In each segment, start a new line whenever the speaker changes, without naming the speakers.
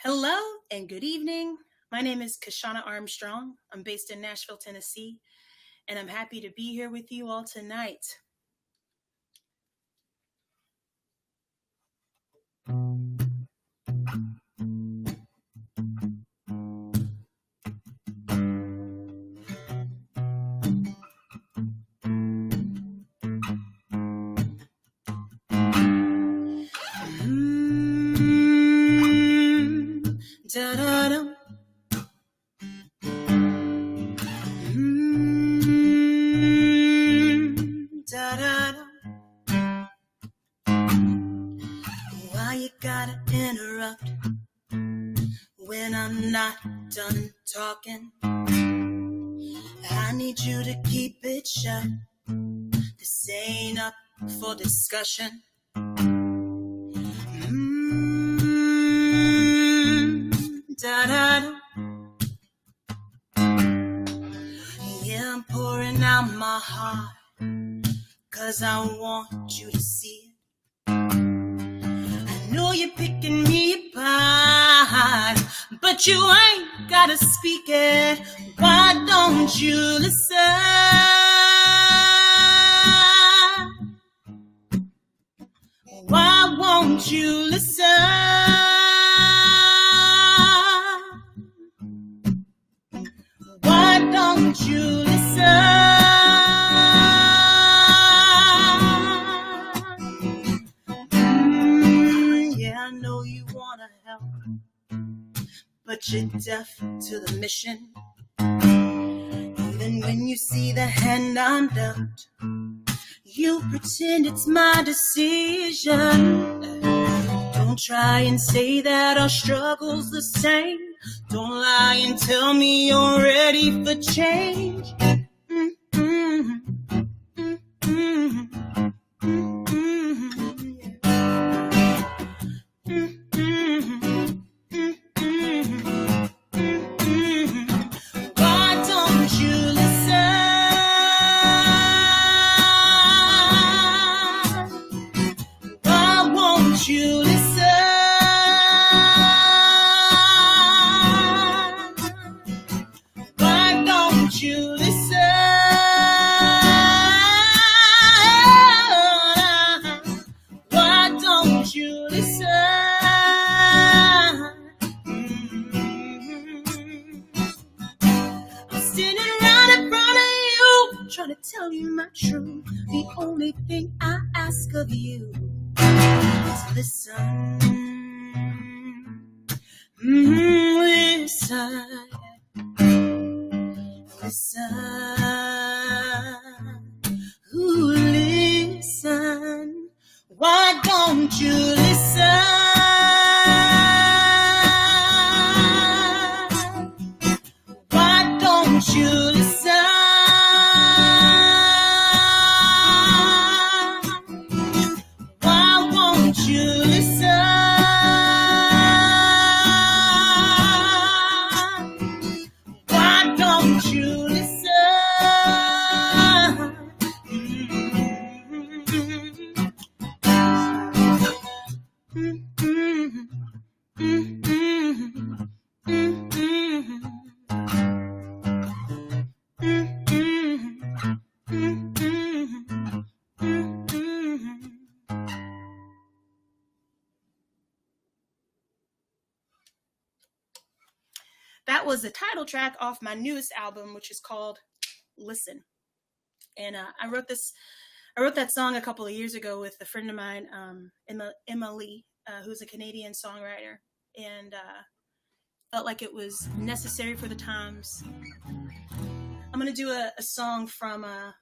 Hello and good evening. My name is KyshonaArmstrong. I'm based in Nashville, Tennessee, and I'm happy to be here with you all tonight. Da-da-dum. Da-da-dum. Why you gotta interrupt when I'm not done talking? I need you to keep it shut. This ain't up for discussion. Da-da-da. Yeah, I'm pouring out my heart, 'cause I want you to see it. I know you're picking me apart, but you ain't gotta speak it. Why don't you listen? Why won't you listen? Why don't you listen? Yeah, I know you wanna help, but you're deaf to the mission. Even when you see the hand I'm dealt, you pretend it's my decision. Don't try and say that our struggle's the same. Don't lie and tell me you're ready for change. Why don't you listen? Why won't you listen? Why don't you listen? Why don't you listen? I'm standing right in front of you, trying to tell you my truth. The only thing I ask of you is listen. Listen. Listen. Ooh, listen. Why don't you listen? Why don't you listen? Why won't you listen? Why don't you listen? That was the title track off my newest album, which is called Listen. And I wrote that song a couple of years ago with a friend of mine, Emma Lee, who's a Canadian songwriter, and felt like it was necessary for the times. I'm going to do a song from an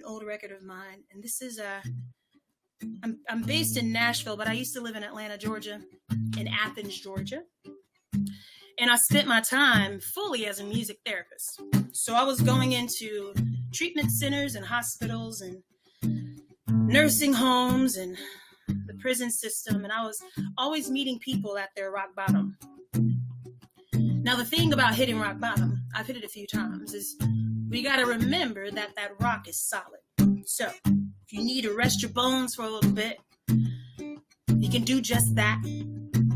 old record of mine, and this is I'm based in Nashville, but I used to live in Atlanta, Georgia, in Athens, Georgia. And I spent my time fully as a music therapist. So I was going into treatment centers and hospitals and nursing homes and the prison system. And I was always meeting people at their rock bottom. Now, the thing about hitting rock bottom, I've hit it a few times, is we got to remember that that rock is solid. So if you need to rest your bones for a little bit, you can do just that.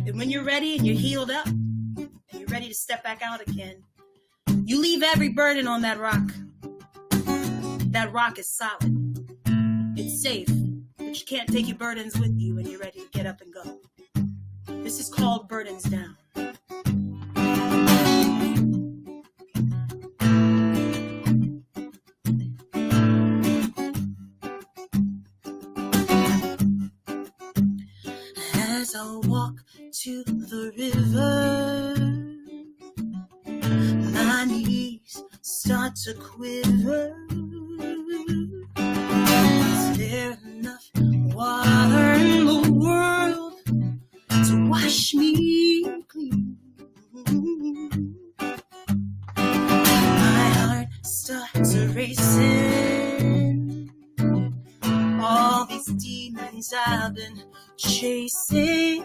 And when you're ready and you're healed up, and you're ready to step back out again, you leave every burden on that rock. That rock is solid. It's safe, but you can't take your burdens with you when you're ready to get up and go. This is called Burdens Down. As I walk to the river, my knees start to quiver. Is there enough water in the world to wash me clean? My heart starts racing. All these demons I've been chasing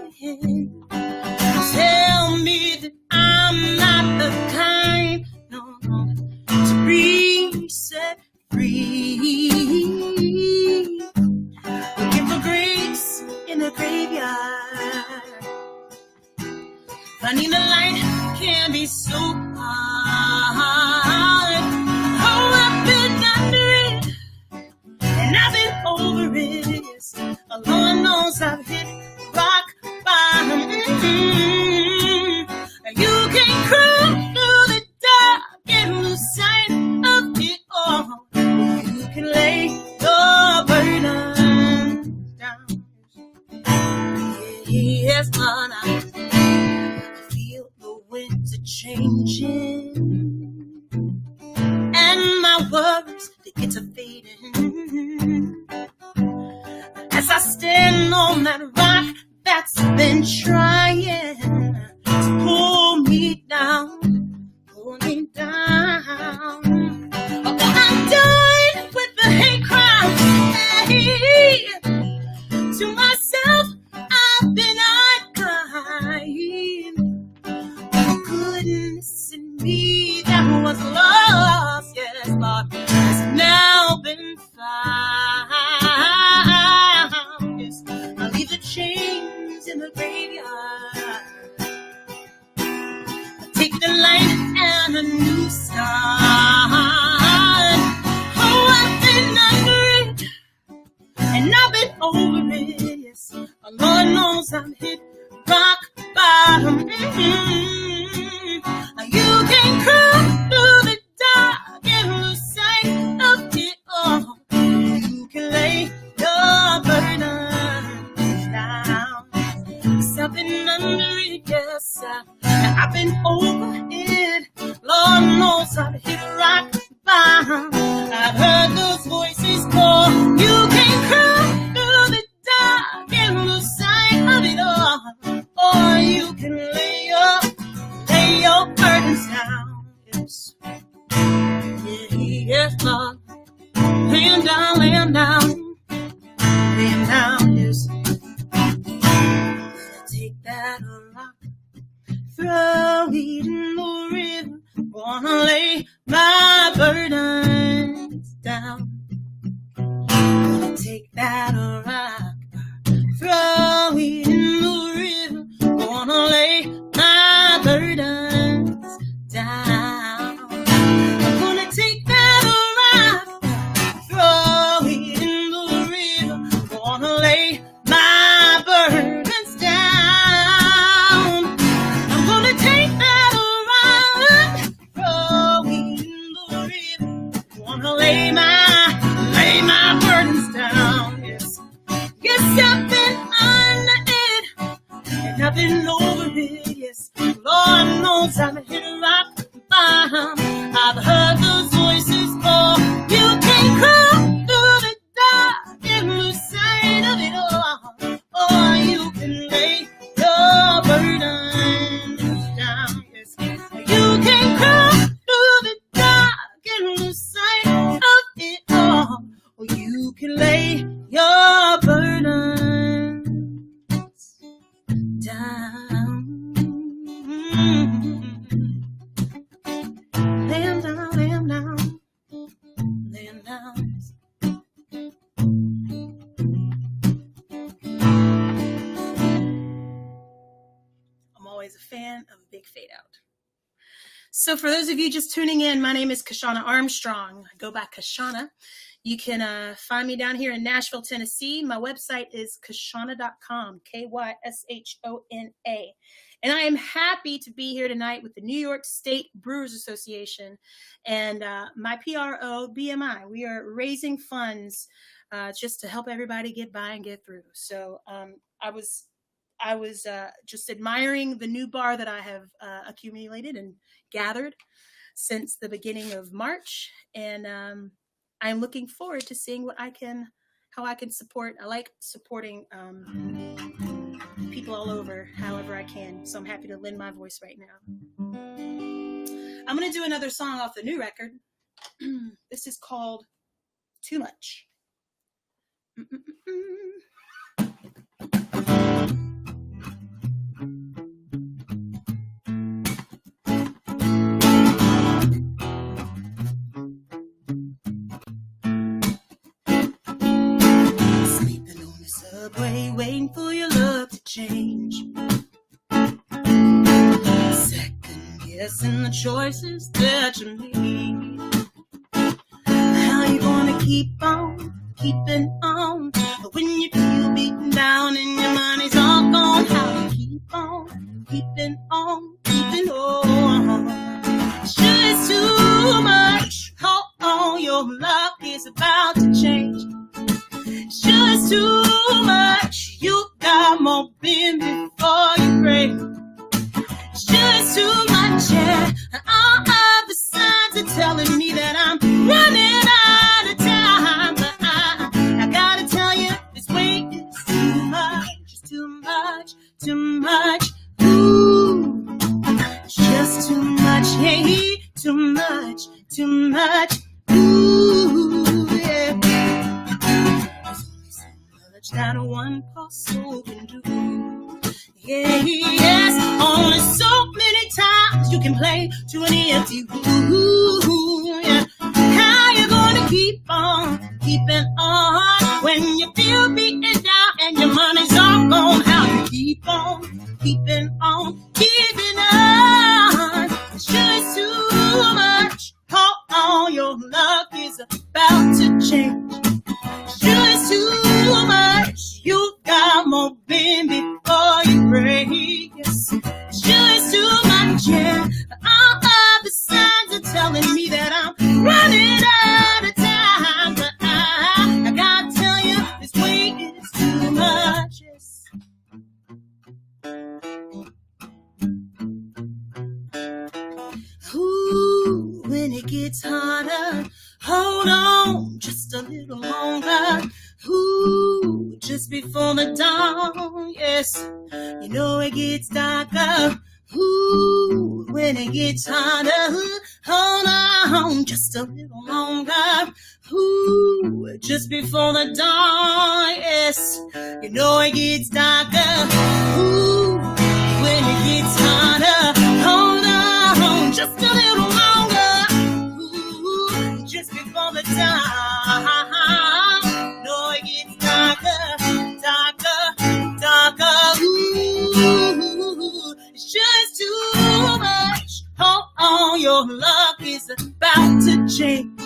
tell me that I'm not the kind, no, to be set free. Looking for grace in the graveyard, finding the light can be so hard. Oh, I've been under it, and I've been over it. Yes, Lord knows I've hit rock bottom. You can crawl through the dark and lose sight of it all. You can lay your burdens down. Yes, Lord, I feel the winds are changing, and my worries, they get to fading. As I stand on that rock that's been trying to pull me down, pull me down. Oh, I'm done with the hate crime. Hey, to myself, I've been crying. Oh, goodness in me that was lost, yes, Lord, has now been found. Yes, I leave the chains in the graveyard. Take the light and a new start. Oh, I've been under it, and I've been over it. Yes, Lord knows I've hit rock bottom. You can crawl through the dark and lose sight of it all. You can lay your burdens down. 'Cause I've been under it, yes, I've been over it. Lord knows I've hit rock bottom. I've heard those voices call. You can crawl through the dark and lose sight of it all. Or you can lay your burdens down. Yes, yes, Lord. Laying down, laying down, laying down. Yes. Take that rock, throw it in the river. Wanna lay my burdens down. Wanna take that rock, throw it in the river. Wanna lay my burdens down. I'm gonna take that rock, throw it in the river. Wanna lay my burdens down. I'm gonna take that rock, throw it in the river. Wanna lay my burdens down. Yes, yes, I've been under it, and I've been over it. Yes, Lord knows I've hit rock bottom. I've heard those voices call. You can crawl through the dark and lose sight of it all. Or you can lay your burdens down. Yes, you can crawl through the dark and lose sight of it all. Or you can lay your burdens down. Laying down, laying fan of a big fade out. So for those of you just tuning in, my name is KyshonaArmstrong. I go by Kyshona. You can find me down here in Nashville, Tennessee. My website is Kyshona.com, Kyshona. And I am happy to be here tonight with the New York State Brewers Association and my PRO, BMI. We are raising funds just to help everybody get by and get through. So I was just admiring the new bar that I have accumulated and gathered since the beginning of March. And I'm looking forward to seeing how I can support. I like supporting people all over, however I can. So I'm happy to lend my voice right now. I'm going to do another song off the new record. This is called Too Much. Waiting for your love to change. Second guessing the choices that you made. How you gonna keep on keeping on when you feel beaten down and your money's all gone? How you keep on keeping on keeping on? Sure it's too much. Hold on, your luck is about to change. Sure it's too much. You got more been before you break. Sure it's too much, yeah. All of the signs are telling me that I'm running out of time. But I gotta tell you, this weight is too much. It's too much, too much. Ooh, it's just too much, hey, too much, too much. Ooh, yeah. That one poor soul can do. Yeah, yes, only so many times you can play to an empty room. Yeah. How you gonna keep on keeping on when you feel beaten down and your money's all gone? How you keep on keeping on keeping on? Sure it's too much. Hold on, your luck is about to change. Sure it's too much. You got more been before you break. Yes. Sure it's too much, yeah. All of the signs are telling me that I'm running out of time. But I gotta tell you, this weight is too much. Yes. Ooh, when it gets harder, hold on just a little longer. Ooh, just before the dawn, yes, you know it gets darker. Ooh, when it gets harder, hold on just a little longer. Ooh, just before the dawn, yes, you know it gets darker. Ooh, when it gets harder, hold on just a little longer. Ooh, just before the dawn. Your luck is about to change.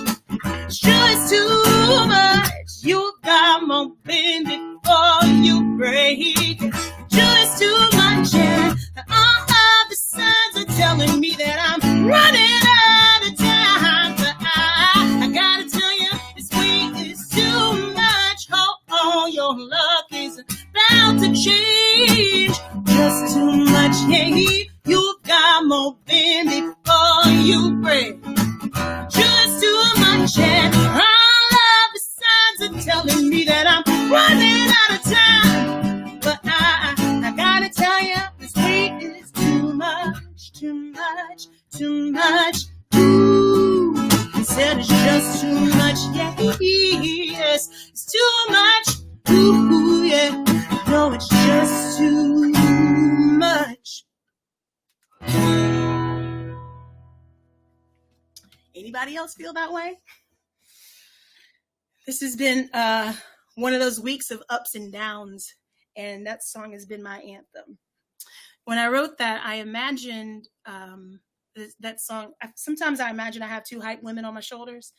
Sure it's too much. You got more pain before you break. Sure it's too much, yeah. All of the signs are telling me that I'm running out of time. But I gotta tell you, this weight is too much. Oh, your luck is about to change. Just too much, yeah. You got more pain before you break. Just too much, and all of the signs are telling me that I'm running out of time. But I gotta tell you, this weight is too much, too much, too much. Ooh, I said it's just too much, yeah, yes, it's too much. Ooh, yeah, no, it's just too much. Anybody else feel that way? This has been one of those weeks of ups and downs, and that song has been my anthem. when I wrote that, I imagined that song. Sometimes I imagine I have two hype women on my shoulders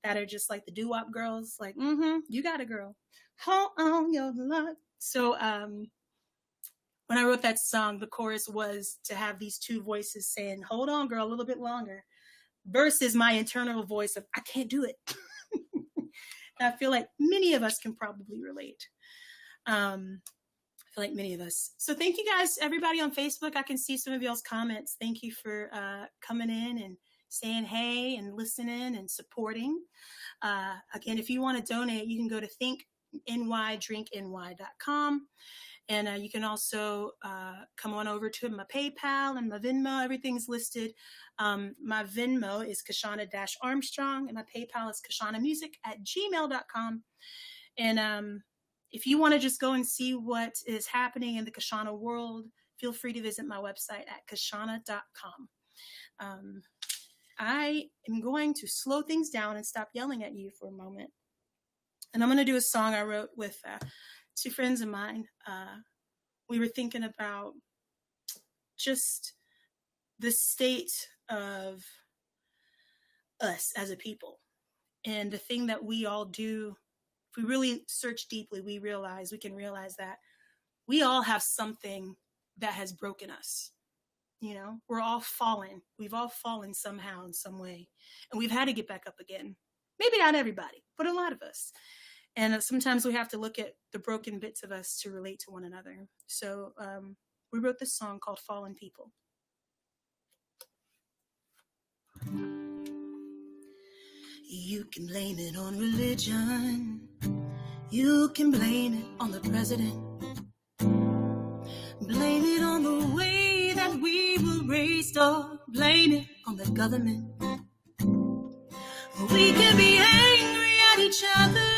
that are just like the doo-wop girls, like, you got it, girl. Hold on your luck. So when I wrote that song, the chorus was to have these two voices saying, hold on, girl, a little bit longer, versus my internal voice of, I can't do it. I feel like many of us can probably relate. I feel like many of us. So thank you guys, everybody on Facebook. I can see some of y'all's comments. Thank you for coming in and saying hey and listening and supporting. Again, if you want to donate, you can go to thinknydrinkny.com. And you can also come on over to my PayPal and my Venmo. Everything's listed. My Venmo is Kyshona-Armstrong, and my PayPal is KyshonaMusic@gmail.com. And if you want to just go and see what is happening in the Kyshona world, feel free to visit my website at Kyshona.com. I am going to slow things down and stop yelling at you for a moment. And I'm going to do a song I wrote with two friends of mine. We were thinking about just the state of us as a people. And the thing that we all do, if we really search deeply, we can realize that we all have something that has broken us. You know, we're all fallen. We've all fallen somehow in some way. And we've had to get back up again. Maybe not everybody, but a lot of us. And sometimes we have to look at the broken bits of us to relate to one another. So we wrote this song called Fallen People. You can blame it on religion. You can blame it on the president. Blame it on the way that we were raised, or blame it on the government. We can be angry at each other,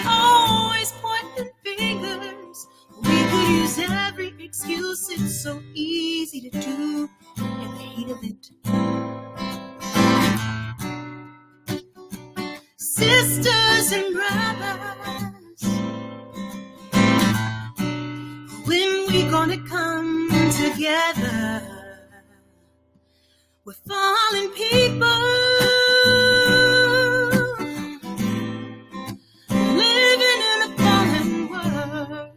always pointing fingers. We could use every excuse, it's so easy to do in the heat of it. Sisters and brothers, when we gonna come together? We're fallen people, living in a fallen world.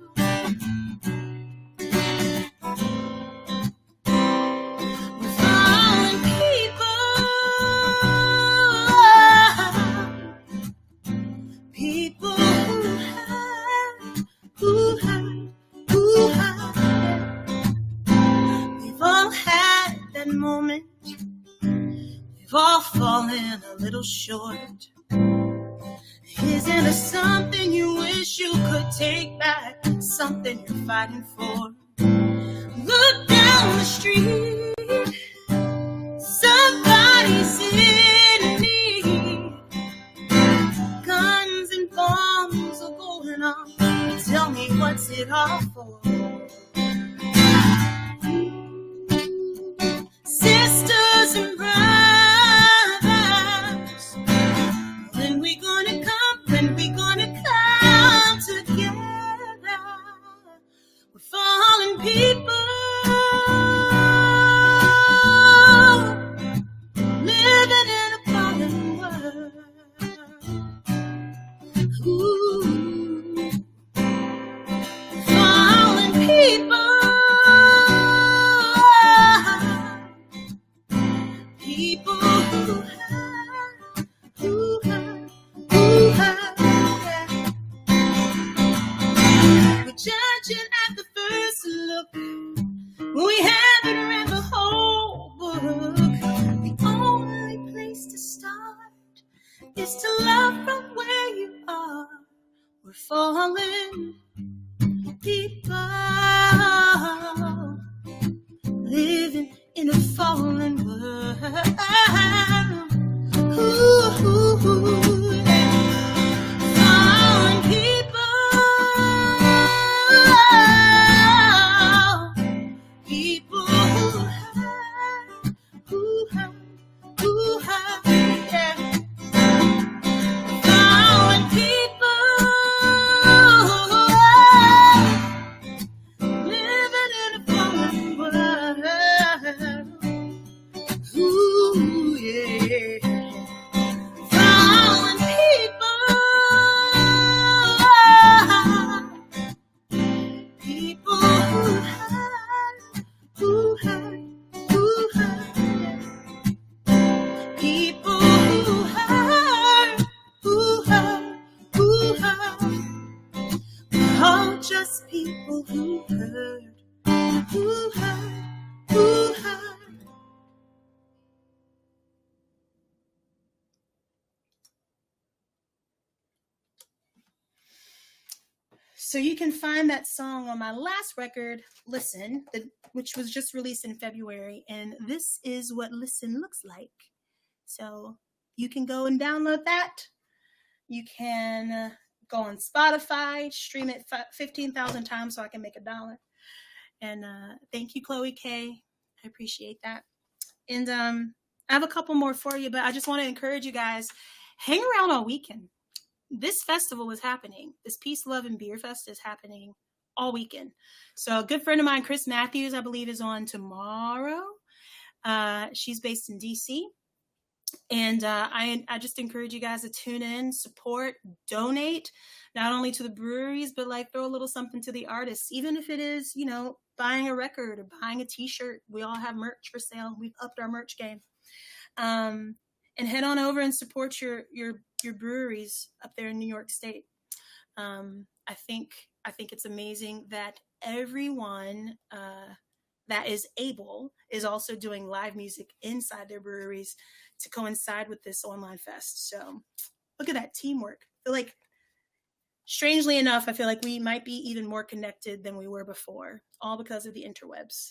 We're fallen people, people who have. We've all had that moment. We've all fallen a little short. Isn't there something you wish you could take back? Something you're fighting for? Look down the street. Somebody's in need. Guns and bombs are going off. Tell me, what's it all for? Sisters and brothers, when we gonna come together? We're fallen people, living in a fallen world. Ooh. Fallen people, people who have, we're judging at the first look. We haven't read the whole book. The only place to start is to love from where you are. We're fallen people, living in a fallen world. Ooh, yeah. Fallen people, people who have, yeah. Fallen people, living in a fallen So you can find that song on my last record, Listen, which was just released in February. And this is what Listen looks like. So you can go and download that. You can go on Spotify, stream it 15,000 times so I can make $1. And thank you, Chloe K. I appreciate that. And I have a couple more for you, but I just want to encourage you guys, hang around all weekend. This festival is happening. This Peace, Love, and Beer Fest is happening all weekend. So a good friend of mine, Chris Matthews, I believe, is on tomorrow. She's based in D.C., and I just encourage you guys to tune in, support, donate, not only to the breweries, but like throw a little something to the artists, even if it is, you know, buying a record or buying a t-shirt. We all have merch for sale. We've upped our merch game. And head on over and support your breweries up there in New York State. I think it's amazing that everyone that is able is also doing live music inside their breweries to coincide with this online fest. So look at that teamwork. I feel like, strangely enough, I feel like we might be even more connected than we were before, all because of the interwebs.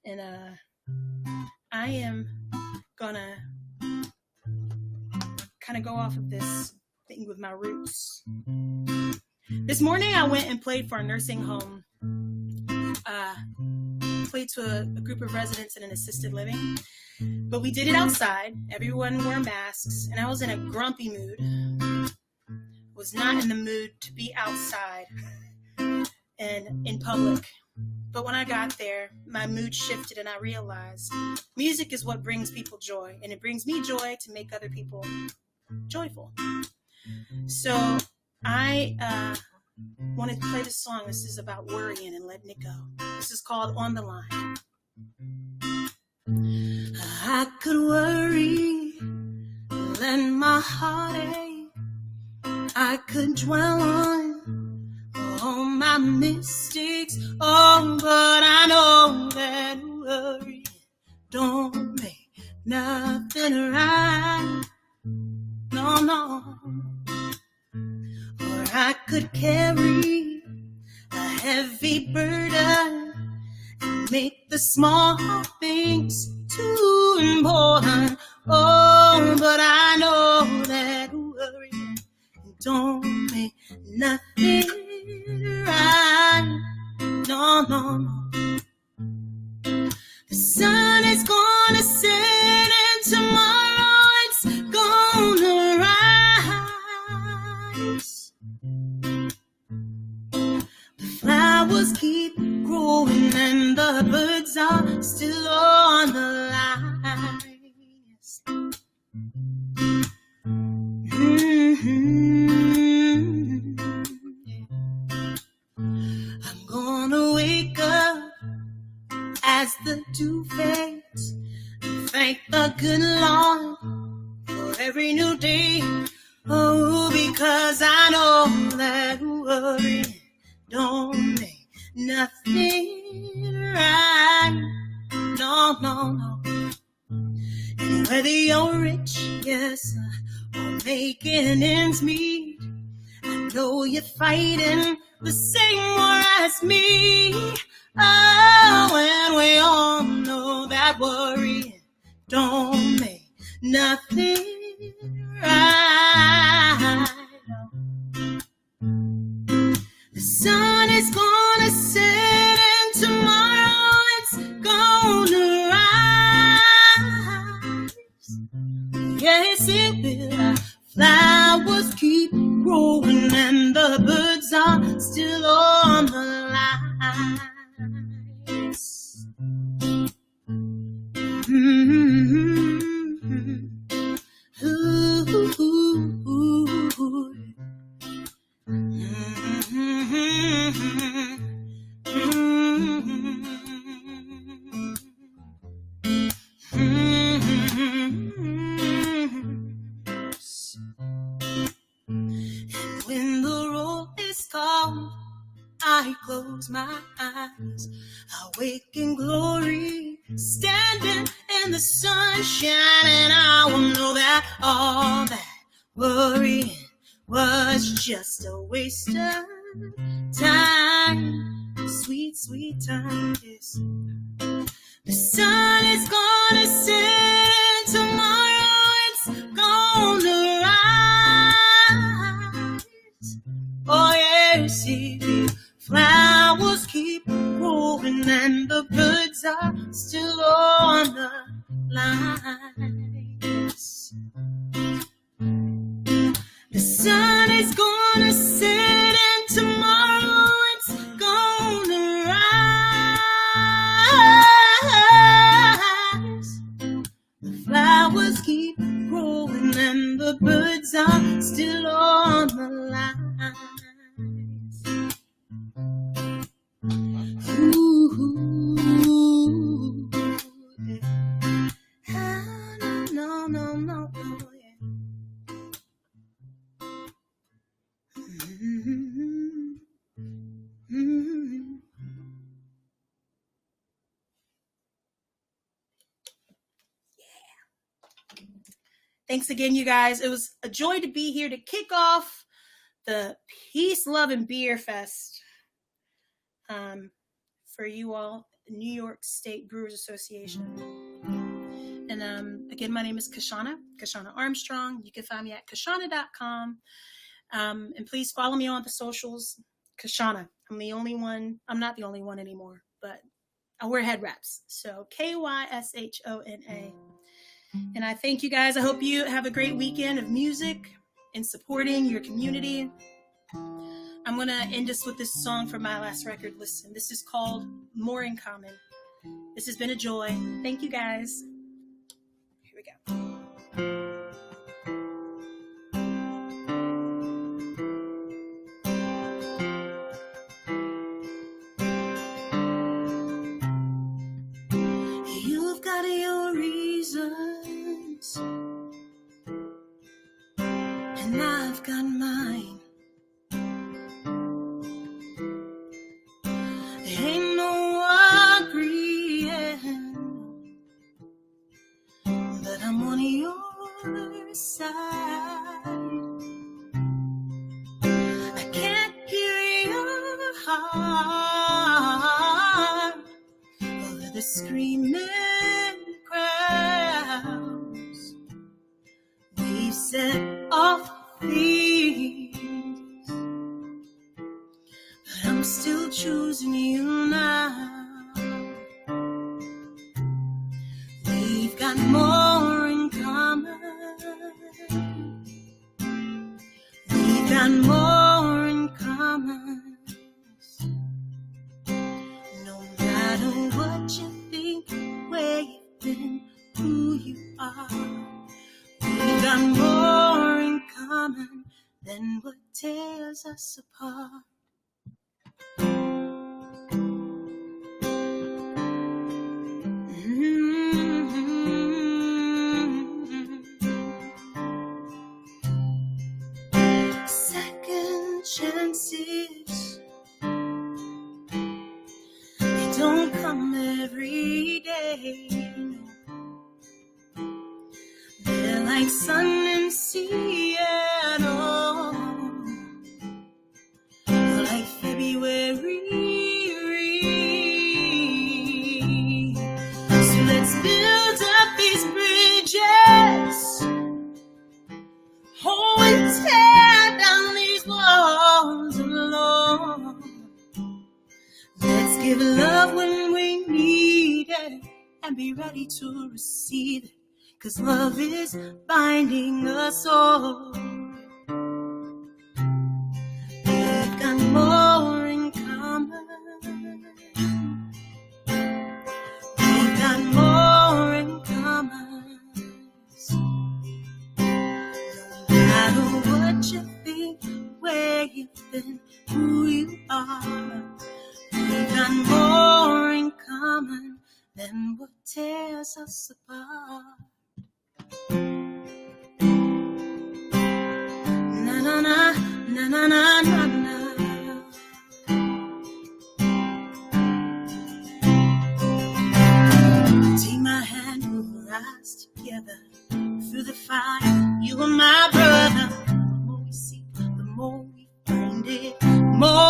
And I am gonna kind of go off of this thing with my roots. This morning I went and played for a nursing home, played to a group of residents in an assisted living, but we did it outside. Everyone wore masks, and I was in a grumpy mood. Was not in the mood to be outside and in public. But when I got there, my mood shifted, and I realized music is what brings people joy, and it brings me joy to make other people joyful. So I wanted to play this song. This is about worrying and letting it go. This is called On the Line. I could worry, let my heart ache. I could dwell on all my mistakes. Oh, but I know that worry don't make nothing right. No, no. Or I could carry a heavy burden and make the small things too important. Oh, but I know that worry don't make nothing right. No, no, no. The sun is gonna set and tomorrow it's gonna rise. The flowers keep growing and the birds are still on the line. I'm gonna wake up as the dew fades and thank the good Lord for every new day. Oh, because I know that worry don't make nothing right. No, no, no. And whether you're rich, yes, or making ends meet, I know you're fighting the same war as me. Oh, and we all know that worry don't make nothing right. The sun is gonna set and tomorrow it's gonna rise. Yes, it will. Flowers keep growing and the birds are still on the line. I close my eyes, I wake in glory, standing in the sunshine, and I will know that all that worrying was just a waste of time, sweet, sweet time. Yes. The sun is gonna set tomorrow, it's gonna rise. Oh yes, the flowers keep growing and the birds are still on the lines. The sun is gonna set and tomorrow it's gonna rise. The flowers keep growing and the birds are still on the lines. No, yeah. Thanks again, you guys. It was a joy to be here to kick off the Peace, Love, and Beer Fest for you all, the New York State Brewers Association. And again, my name is KyshonaArmstrong. You can find me at Kyshona.com. And please follow me on the socials. Kyshona. I'm not the only one anymore, but I wear head wraps. So Kyshona. And I thank you guys. I hope you have a great weekend of music and supporting your community. I'm going to end us with this song from my last record. Listen, this is called More in Common. This has been a joy. Thank you guys. Here we go. You've got your reasons, and I've got mine. There ain't no agreeing, but I'm on your side. I can't hear your heart over the screaming crowds. We've set off thieves, but I'm still choosing you now. We've got more in common. We've got more in common. No matter what you think, where you've been, who you are, we've got more in common than what tears us apart. Second chances, they don't come every day. They're like sun in Seattle, like February. So let's build up these bridges, oh, and tear down these walls alone. Let's give love when we need it and be ready to receive it, 'cause love is binding us all. We've got more in common. We've got more in common. No matter what you think, where you've been, who you are, we've got more in common than what tears us apart. Na na na na na na na na. Take my hand, we'll rise together through the fire. You are my brother. The more we see, the more we find it. More